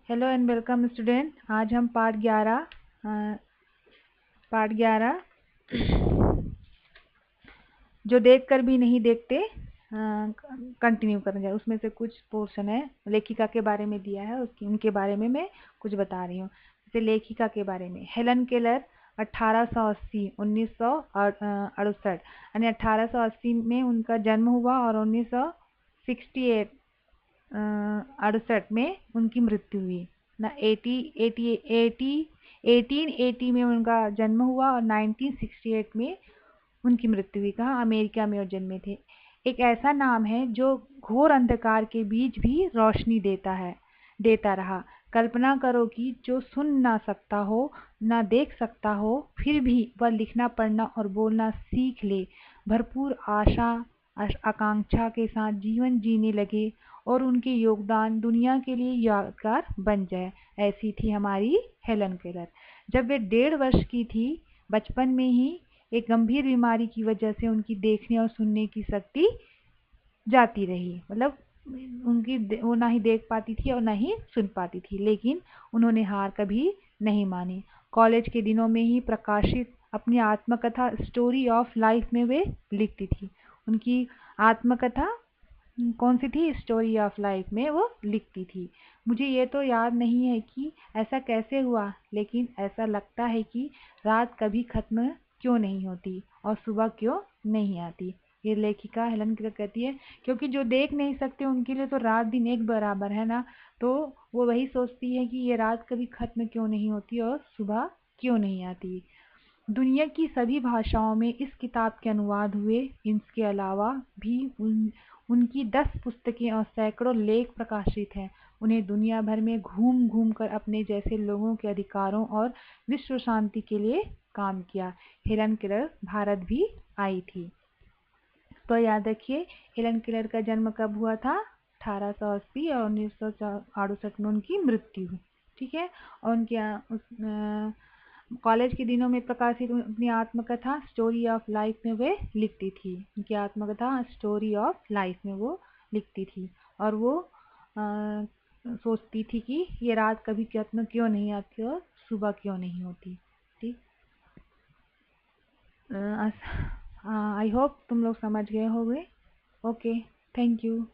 Hello and welcome student. आज हम part 11 जो देखकर भी नहीं देखते कंटिन्यू करने जा। उसमें से कुछ पोर्शन है, लेखिका के बारे में दिया है, उनके बारे में मैं कुछ बता रही हूँ। जैसे लेखिका के बारे में, हेलन केलर 1880 1968 यानी 1880 में उनका जन्म हुआ और 1968 68 में उनकी मृत्यु हुई ना। 1880 में उनका जन्म हुआ और 1968 में उनकी मृत्यु हुई। कहाँ? अमेरिका में वो जन्मे थे। एक ऐसा नाम है जो घोर अंधकार के बीच भी रोशनी देता रहा। कल्पना करो कि जो सुन ना सकता हो, ना देख सकता हो, फिर भी वह लिखना पढ़ना और बोलना सीख ले, भरपूर आशा आकांक्षा के साथ जीवन जीने लगे और उनके योगदान दुनिया के लिए यादगार बन जाए। ऐसी थी हमारी हेलन केलर। जब वे 1.5 वर्ष की थी, बचपन में ही एक गंभीर बीमारी की वजह से उनकी देखने और सुनने की शक्ति जाती रही। मतलब वो ना ही देख पाती थी और ना ही सुन पाती थी, लेकिन उन्होंने हार कभी नहीं मानी। कॉलेज के दिनों में ही प्रकाशित अपनी आत्मकथा स्टोरी ऑफ लाइफ में वे लिखती थी। उनकी आत्मकथा कौन सी थी? स्टोरी ऑफ लाइफ में वो लिखती थी। मुझे ये तो याद नहीं है कि ऐसा कैसे हुआ, लेकिन ऐसा लगता है कि रात कभी खत्म क्यों नहीं होती और सुबह क्यों नहीं आती। ये लेखिका हेलन केलर कहती है, क्योंकि जो देख नहीं सकते उनके लिए तो रात दिन एक बराबर है ना। तो वो वही सोचती है कि ये रात कभी खत्म क्यों नहीं होती और सुबह क्यों नहीं आती। दुनिया की सभी भाषाओं में इस किताब के अनुवाद हुए। इसके अलावा भी उनकी 10 पुस्तकें और सैकड़ों लेख प्रकाशित हैं। उन्हें दुनिया भर में घूम घूम कर अपने जैसे लोगों के अधिकारों और विश्व शांति के लिए काम किया। हेलन केलर भारत भी आई थी। तो याद रखिए, हेलन केलर का जन्म कब हुआ था? 1880 और 1968 में उनकी मृत्यु हुई। ठीक है। और उनके कॉलेज के दिनों में प्रकाशित अपनी आत्मकथा स्टोरी ऑफ लाइफ में वे लिखती थी। उनकी आत्मकथा स्टोरी ऑफ लाइफ में वो लिखती थी और वो सोचती थी कि ये रात कभी खत्म क्यों नहीं आती और सुबह क्यों नहीं होती। ठीक। आई होप तुम लोग समझ गए होंगे। Okay, thank you.